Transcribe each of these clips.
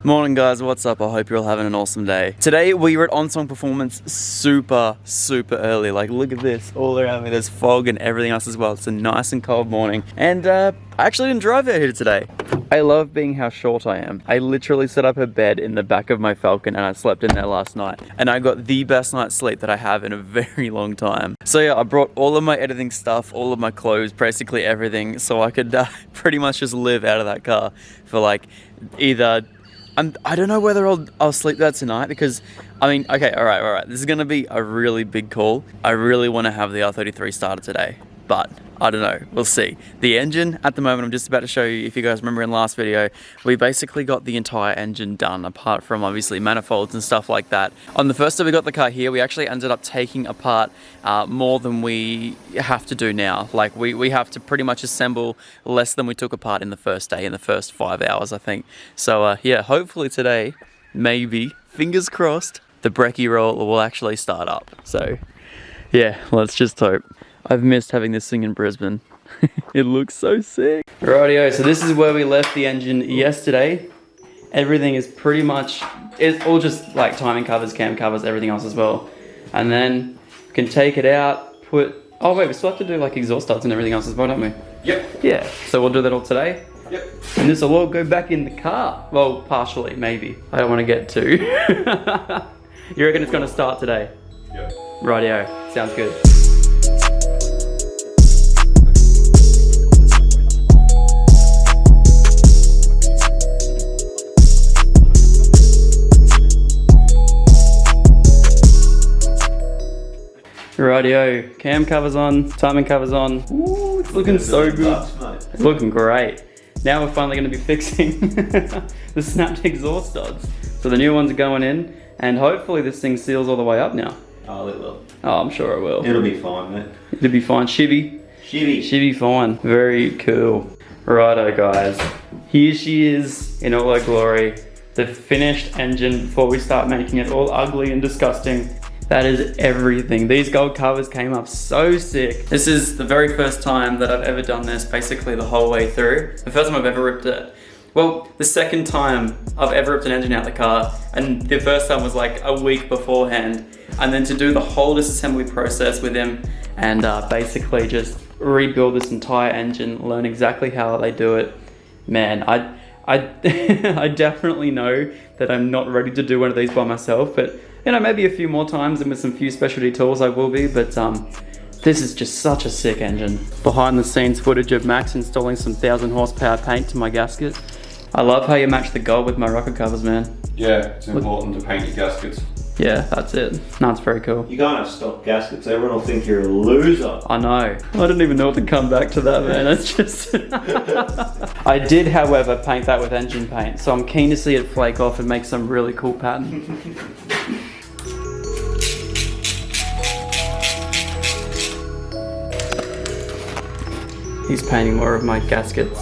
Morning guys, what's up? I hope you're all having an awesome day. Today we were at On-Song Performance super early. Like look at this, all around me there's fog and everything else as well. It's a nice and cold morning and I actually didn't drive out here today. I love being how short I am. I literally set up a bed in the back of my Falcon and I slept in there last night. And I got the best night's sleep that I have in a very long time. So yeah, I brought all of my editing stuff, all of my clothes, basically everything, so I could pretty much just live out of that car for like either... I don't know whether I'll sleep there tonight because, I mean, okay, all right. This is gonna be a really big call. I really wanna have the R33 started today, but I don't know, we'll see. The engine, at the moment, I'm just about to show you, if you guys remember in the last video, we basically got the entire engine done, apart from obviously manifolds and stuff like that. On the first day we got the car here, we actually ended up taking apart more than we have to do now. Like we have to pretty much assemble less than we took apart in the first day, in the first 5 hours, I think. So yeah, hopefully today, maybe, fingers crossed, the brekkie roll will actually start up. So yeah, let's just hope. I've missed having this thing in Brisbane. It looks so sick. Rightio, so this is where we left the engine yesterday. Everything is pretty much, it's all just like timing covers, cam covers, everything else as well. And then we can take it out, oh wait, we still have to do like exhaust studs and everything else as well, don't we? Yep. Yeah, so we'll do that all today. Yep. And this will all go back in the car. Well, partially, maybe. I don't want to get too. You reckon it's gonna start today? Yep. Rightio, sounds good. Rightio, cam covers on, timing covers on. Ooh, it's looking so good. It's looking great. Now we're finally going to be fixing the snapped exhaust studs. So the new ones are going in, and hopefully this thing seals all the way up now. Oh, it will. Oh, I'm sure it will. It'll be fine, mate. It'll be fine. Shivvy fine. Very cool. Righto, guys. Here she is in all her glory. The finished engine before we start making it all ugly and disgusting. That is everything. These gold covers came up so sick. This is the very first time that I've ever done this, basically the whole way through. The first time I've ever ripped it. Well, the second time I've ever ripped an engine out the car, and the first time was like a week beforehand. And then to do the whole disassembly process with him and basically just rebuild this entire engine, learn exactly how they do it. Man, I definitely know that I'm not ready to do one of these by myself, but you know, maybe a few more times and with some few specialty tools I will be, but this is just such a sick engine. Behind the scenes footage of Max installing some 1000 horsepower paint to my gasket. I love how you match the gold with my rocket covers, man. Yeah, it's important to paint your gaskets. Yeah, that's it. No, it's very cool. You can't have stock gaskets, everyone will think you're a loser. I know. I didn't even know what to come back to that, man. It's just... I did, however, paint that with engine paint, so I'm keen to see it flake off and make some really cool pattern. He's painting more of my gaskets.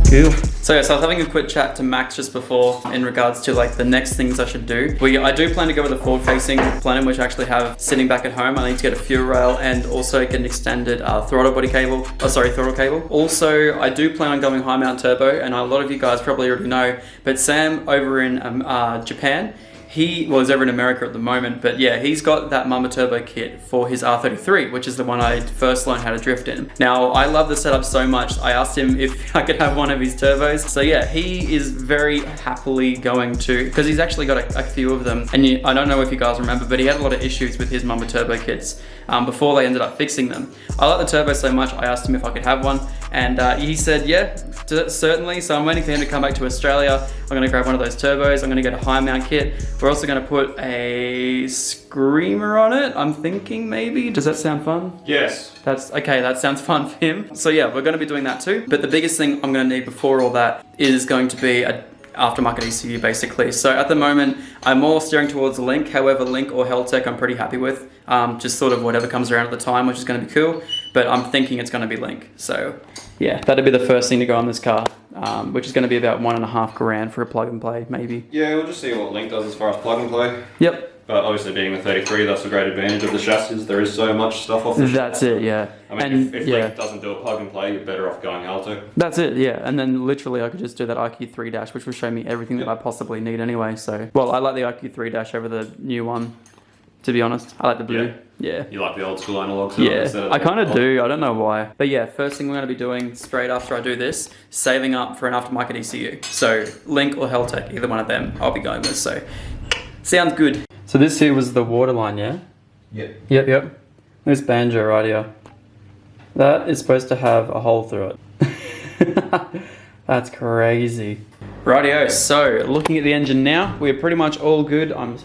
Cool. So yes, I was having a quick chat to Max just before in regards to like the next things I should do. I do plan to go with a forward-facing plenum, which I actually have sitting back at home. I need to get a fuel rail and also get an extended throttle cable. Also, I do plan on going high mount turbo, and a lot of you guys probably already know, but Sam over in Japan, he's over in America at the moment, but yeah, he's got that Mama Turbo kit for his R33, which is the one I first learned how to drift in. Now, I love the setup so much, I asked him if I could have one of his turbos. So yeah, he is very happily going to, because he's actually got a few of them, and I don't know if you guys remember, but he had a lot of issues with his Mama Turbo kits before they ended up fixing them. I like the turbo so much, I asked him if I could have one, and he said, yeah, certainly. So I'm waiting for him to come back to Australia. I'm gonna grab one of those turbos. I'm gonna get a high mount kit. We're also gonna put a screamer on it, I'm thinking maybe. Does that sound fun? Yes. That's okay, that sounds fun for him. So yeah, we're gonna be doing that too. But the biggest thing I'm gonna need before all that is going to be a aftermarket ECU basically. So at the moment, I'm more steering towards Link. However, Link or Heltec I'm pretty happy with. Just sort of whatever comes around at the time, which is going to be cool. But I'm thinking it's going to be Link. So yeah, that'd be the first thing to go on this car, which is going to be about $1.5 grand for a plug and play, maybe. Yeah, we'll just see what Link does as far as plug and play. Yep. But obviously being the 33, that's a great advantage of the chassis. There is so much stuff off the chassis. That's it, yeah. I mean, if Link doesn't do a plug and play, you're better off going Heltec. That's it, yeah. And then literally I could just do that IQ3 dash, which will show me everything that I possibly need anyway. So, well, I like the IQ3 dash over the new one, to be honest. I like the blue. Yeah. You like the old school analog? Yeah, I kind of do. I don't know why. But yeah, first thing we're going to be doing straight after I do this, saving up for an aftermarket ECU. So Link or Heltec, either one of them, I'll be going with. So sounds good. So this here was the water line, yeah? Yep. Yep. This banjo right here. That is supposed to have a hole through it. That's crazy. Rightio, so looking at the engine now, we're pretty much all good. I'm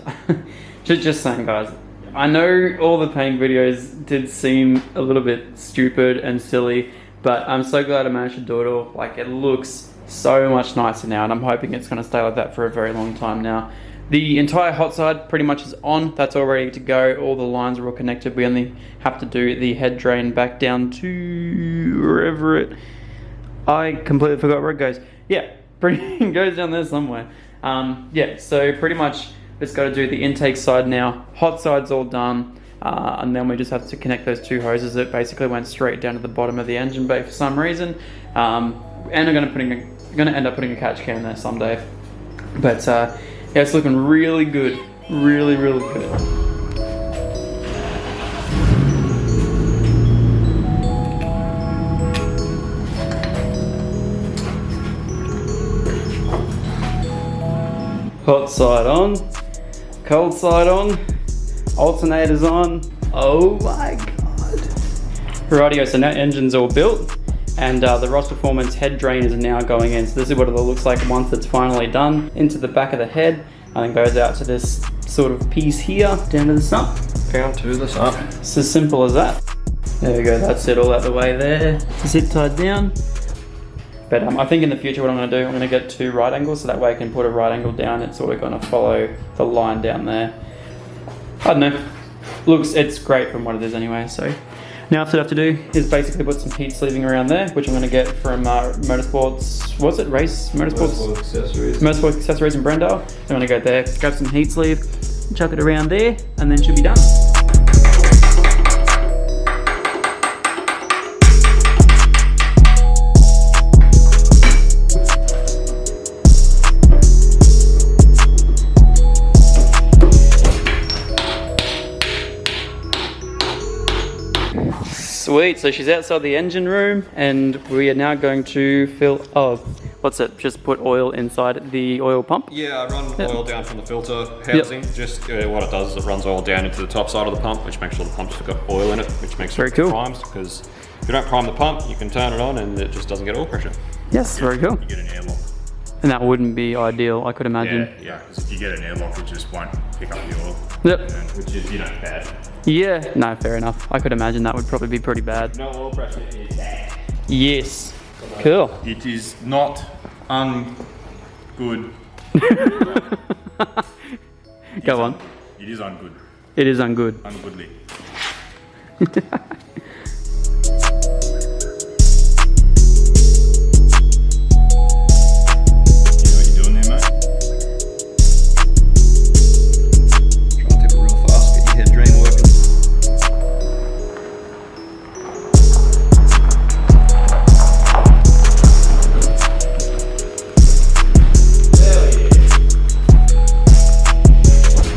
just saying, guys, I know all the paint videos did seem a little bit stupid and silly, but I'm so glad I managed to do it all. Like, it looks so much nicer now, and I'm hoping it's going to stay like that for a very long time now. The entire hot side pretty much is on. That's all ready to go. All the lines are all connected. We only have to do the head drain back down to wherever it... I completely forgot where it goes. Yeah, it goes down there somewhere. Yeah, so pretty much it's got to do the intake side now. Hot side's all done. And then we just have to connect those two hoses that basically went straight down to the bottom of the engine bay for some reason. And I'm going to end up putting a catch can there someday. But yeah, it's looking really good. Really, really good. Hot side on, cold side on, alternators on. Oh my god. Rightio, so now engine's all built, and the Ross Performance head drain is now going in. So this is what it looks like once it's finally done. Into the back of the head, and it goes out to this sort of piece here, down to the sump. Down to the sump. It's as simple as that. There we go, that's it all out the way there. Zip tied down. But I think in the future what I'm going to do, I'm going to get 2 right angles, so that way I can put a right angle down. It's sort of going to follow the line down there. I don't know. It's great from what it is anyway. So now all I have to do is basically put some heat sleeving around there, which I'm going to get from Motorsports. What's it? Race Motorsports? Motorsport Accessories. Motorsport Accessories in Brendale. I'm going to go there, grab some heat sleeve, chuck it around there, and then should be done. Sweet, so she's outside the engine room and we are now going to just put oil inside the oil pump. Yeah, I run oil down from the filter housing. Just what it does is it runs oil down into the top side of the pump, which makes sure the pump's got oil in it, which makes very it cool. primes, because if you don't prime the pump, you can turn it on and it just doesn't get oil pressure. Yes, very cool. You get an airlock. And that wouldn't be ideal, I could imagine. Yeah, because if you get an airlock, it just won't pick up the oil. Yep. Which is, bad. Yeah, no, fair enough. I could imagine that would probably be pretty bad. No oil pressure is bad. Yes. Cool. It is not good. Go on. It is ungood. It is ungood. Ungoodly.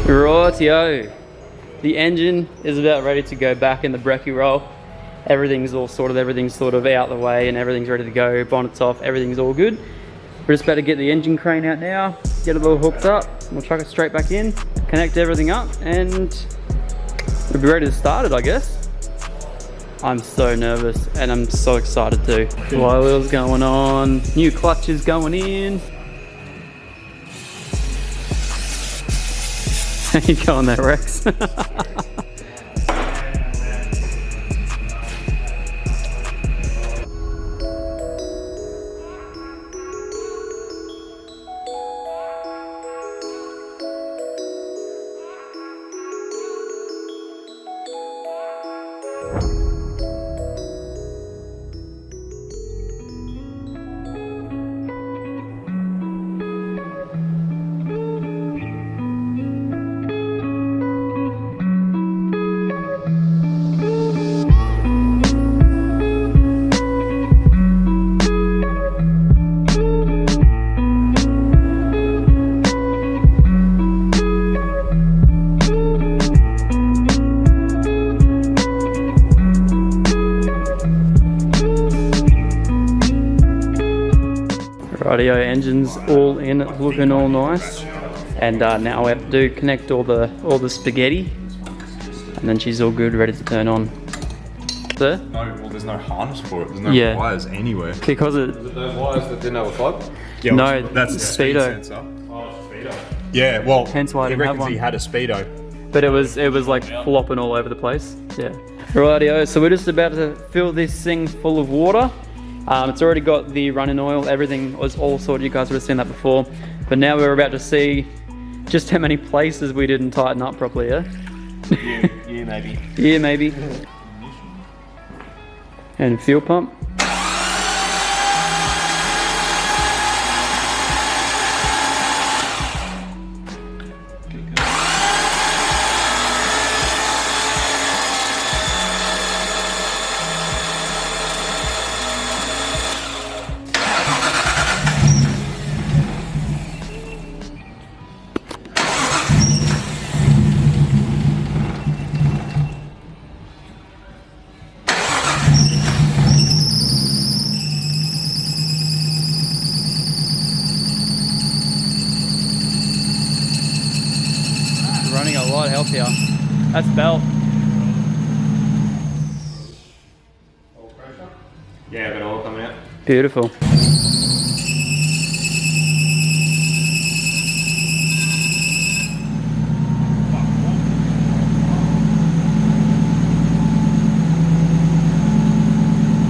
Rightio. The engine is about ready to go back in the brekkie roll. Everything's all sorted, everything's sort of out the way and everything's ready to go. Bonnet's off, everything's all good. We're just about to get the engine crane out now, get it all hooked up. We'll chuck it straight back in, connect everything up, and we'll be ready to start it, I guess. I'm so nervous and I'm so excited too. Flywheel's going on, new clutches going in. How you going there, Rex? Rightio, engine's all in, looking all nice. And now we have to connect all the spaghetti. And then she's all good, ready to turn on. Sir? No, well, there's no harness for it. There's no Yeah. wires anywhere. Because it... Was it those wires that didn't have a plug? Yeah, No, that's the speed speedo. sensor. Oh, it's a speedo. Yeah, well, Hence why I he didn't have reckons one. he had a speedo. But it was like flopping all over the place. Yeah. Rightio, so we're just about to fill this thing full of water. It's already got the running oil, everything was all sorted, you guys would have seen that before. But now we're about to see just how many places we didn't tighten up properly, yeah? Yeah, maybe. Yeah, maybe. And fuel pump. Running a lot healthier. That's belt. Yeah, got oil coming out. Beautiful.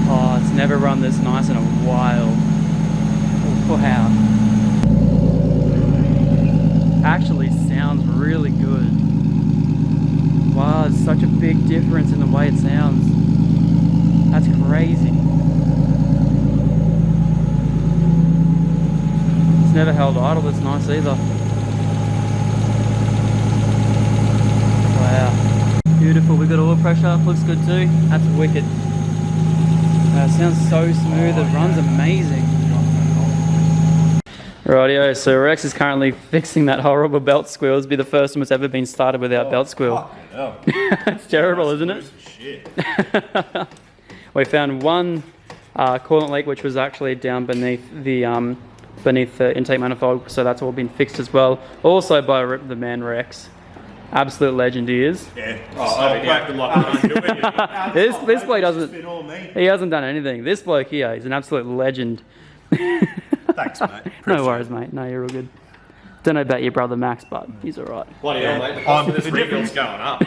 Oh, it's never run this nice in a while. Wow. Actually sounds really good. Wow, it's such a big difference in the way it sounds. That's crazy. It's never held idle this nice either. Wow. Beautiful, we got oil pressure, looks good too. That's wicked. It sounds so smooth, it runs amazing. Rightio, so Rex is currently fixing that horrible belt squeal. This will be the first time it's ever been started without belt squeal. It's terrible, isn't it? Shit. We found one coolant leak which was actually down beneath the intake manifold, so that's all been fixed as well. Also by the man Rex. Absolute legend he is. Yeah. Good luck. This bloke doesn't, Been all me. he hasn't done anything. This bloke here, he's an absolute legend. Thanks, mate. No worries, mate. No, you're all good. Don't know about your brother Max, but he's alright. Bloody hell, mate. The cost of this refill's going up.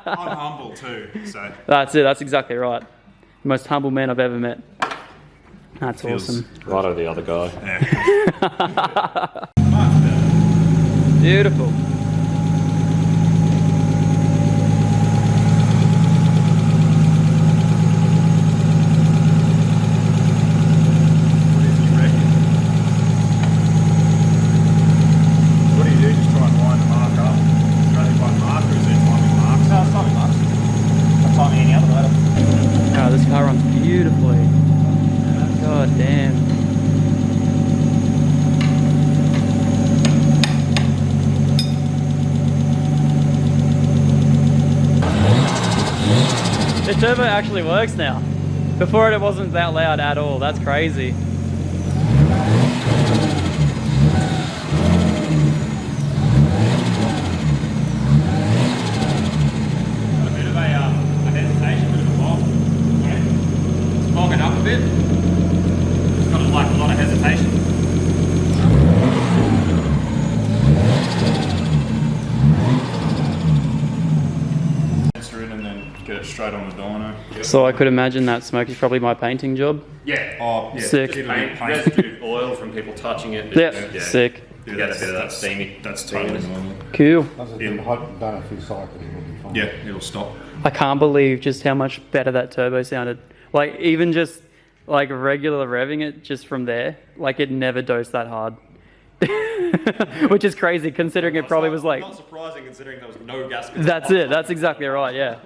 I'm humble too, so. That's it, that's exactly right. Most humble man I've ever met. That's Feels- awesome. Righto, the other guy. Beautiful. What do you do? Just try and line the mark up? Running by mark, or is there timing marks? No, it's timing marks. Not timing any other item. Oh, this car runs beautifully. God damn. The turbo actually works now. Before it wasn't that loud at all. That's crazy. Got a bit of a hesitation, a bit of a lock. It's fogging up a bit. It's got like a lot of hesitation. Answer it and then get it straight on the dyno. So I could imagine that smoke is probably my painting job. Yeah. Oh, yeah. Sick. Paint, residue oil from people touching it. Yeah, sick. You get a bit of that steamy. That's totally normal. Cool. Doesn't do done a few cycles, it'll be fine. Yeah, it'll stop. I can't believe just how much better that turbo sounded. Like even just like regular revving it just from there, like it never dosed that hard. Which is crazy considering it probably was like, Not surprising considering there was no gasket. that's it, that's exactly right, yeah.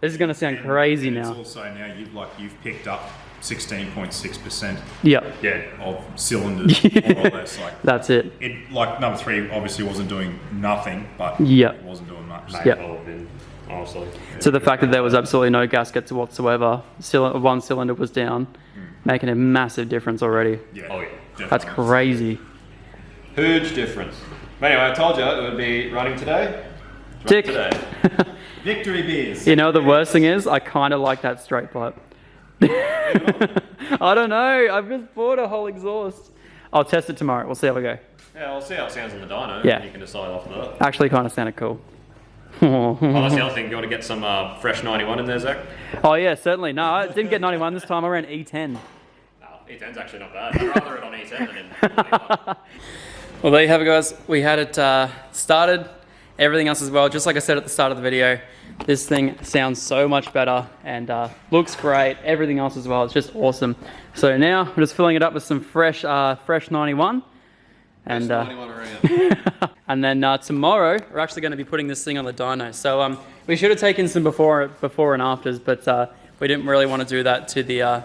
This is gonna sound crazy And now. It's also now you've picked up 16.6% Yep, Yeah. of cylinders, more or less. Like that's it. it, like number 3 obviously wasn't doing nothing, but Yep. it wasn't doing much. Yep. Well, then, honestly. So the fact that there was absolutely no gaskets whatsoever, one cylinder was down, making a massive difference already. Yeah. Oh yeah. That's crazy. Huge difference. But anyway, I told you it would be running today. Tick. Victory beers. You know the worst thing is, I kind of like that straight pipe. I don't know. I've just bought a whole exhaust. I'll test it tomorrow. We'll see how we go. Yeah, we'll see how it sounds on the dyno. Yeah. You can decide off that. Actually, kind of sounded cool. Oh, that's the other thing. You want to get some fresh 91 in there, Zach? Oh yeah, certainly. No, I didn't get 91 this time. I ran E10. Oh, E10's actually not bad. I'd rather it on E10 than in 91. Well, there you have it, guys. We had it started. Everything else as well. Just like I said at the start of the video, this thing sounds so much better and looks great. Everything else as well. It's just awesome. So now we're just filling it up with some fresh 91. And and then tomorrow we're actually going to be putting this thing on the dyno. So we should have taken some before and afters, but we didn't really want to do that to the.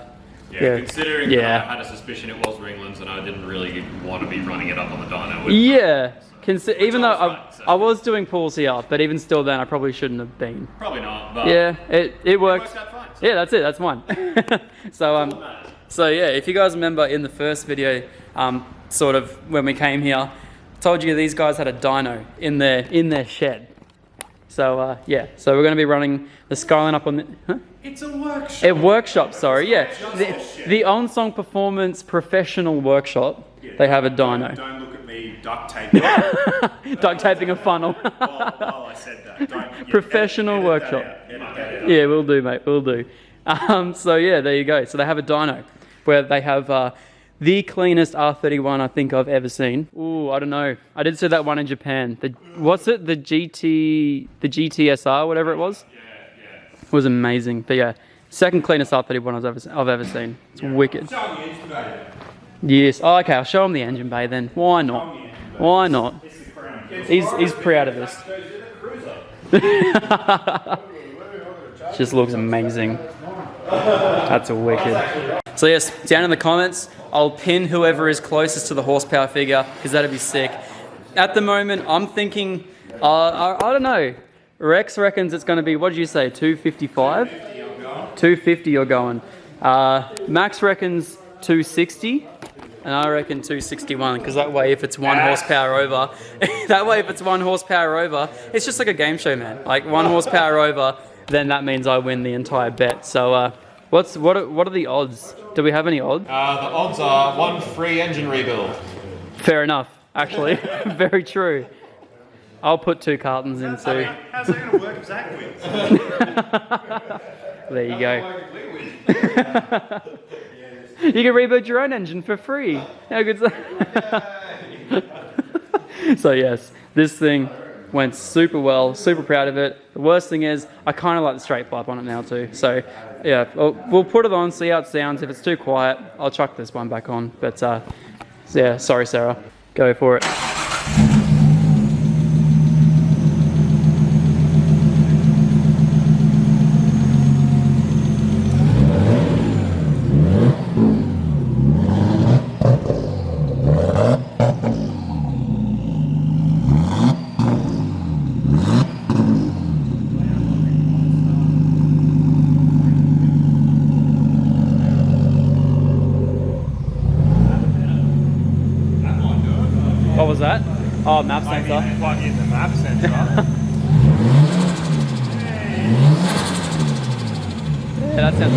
Considering that I had a suspicion it was Ringlands and I didn't really want to be running it up on the dyno. Yeah. Even though I was doing pulls here, but even still then I probably shouldn't have been. Probably not, but yeah, it worked. out fine, so. Yeah, that's it, that's mine. So yeah, if you guys remember in the first video, sort of when we came here, I told you these guys had a dyno in their shed. So yeah, so we're going to be running the Skyline up on the... Huh? It's a workshop. A workshop, sorry, yeah. The On-Song Performance Professional Workshop, they have a dyno. Don't look at me duct taping. Duct taping a funnel. while I said that. Professional workshop. Yeah, we'll do, mate, we'll do. So yeah, there you go. So they have a dyno where they have the cleanest R31 I think I've ever seen. Ooh, I don't know. I did see that one in Japan. What's it? The GTSR, whatever it was. It was amazing. But yeah, second cleanest R31 I've ever seen. It's wicked. Show them the engine bay. Yes. Oh, okay, I'll show him the engine bay then. Why not? Why not? He's proud of this. Just looks amazing. That's a wicked. So yes, down in the comments, I'll pin whoever is closest to the horsepower figure because that'd be sick. At the moment, I'm thinking, I don't know. Rex reckons it's going to be, what did you say, 255? 250 you're going. Max reckons 260. And I reckon 261, because that way if it's 1 horsepower over, it's just like a game show, man. Like 1 horsepower over, then that means I win the entire bet. So what are the odds? Do we have any odds? The odds are 1 free engine rebuild. Fair enough, actually. Very true. I'll put 2 cartons in too. How's that going to work if Zach wins? There you go. You can rebuild your own engine for free. How good's that? So yes, this thing went super well, super proud of it. The worst thing is, I kind of like the straight pipe on it now too. So yeah, we'll put it on, see how it sounds. If it's too quiet, I'll chuck this one back on. But yeah, sorry Sarah, go for it. What was that? Oh, map sensor. Plug in the map sensor. Yeah, that sounds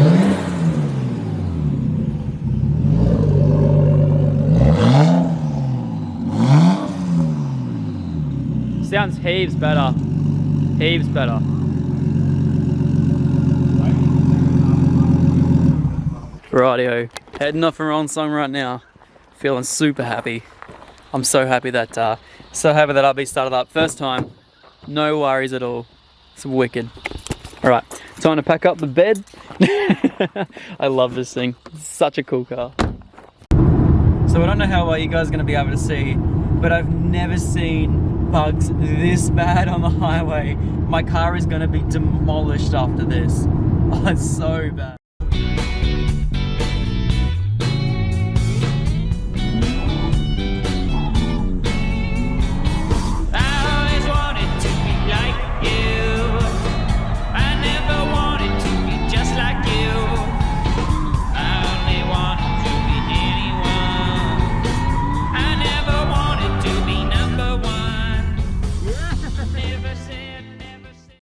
good. Sounds heaps better. Heaps better. Rightio. Heading off for On-Song right now. Feeling super happy. I'm so happy that RB started up first time. No worries at all. It's wicked. All right, time to pack up the bed. I love this thing. It's such a cool car. So I don't know how well you guys are going to be able to see, but I've never seen bugs this bad on the highway. My car is going to be demolished after this. Oh, it's so bad.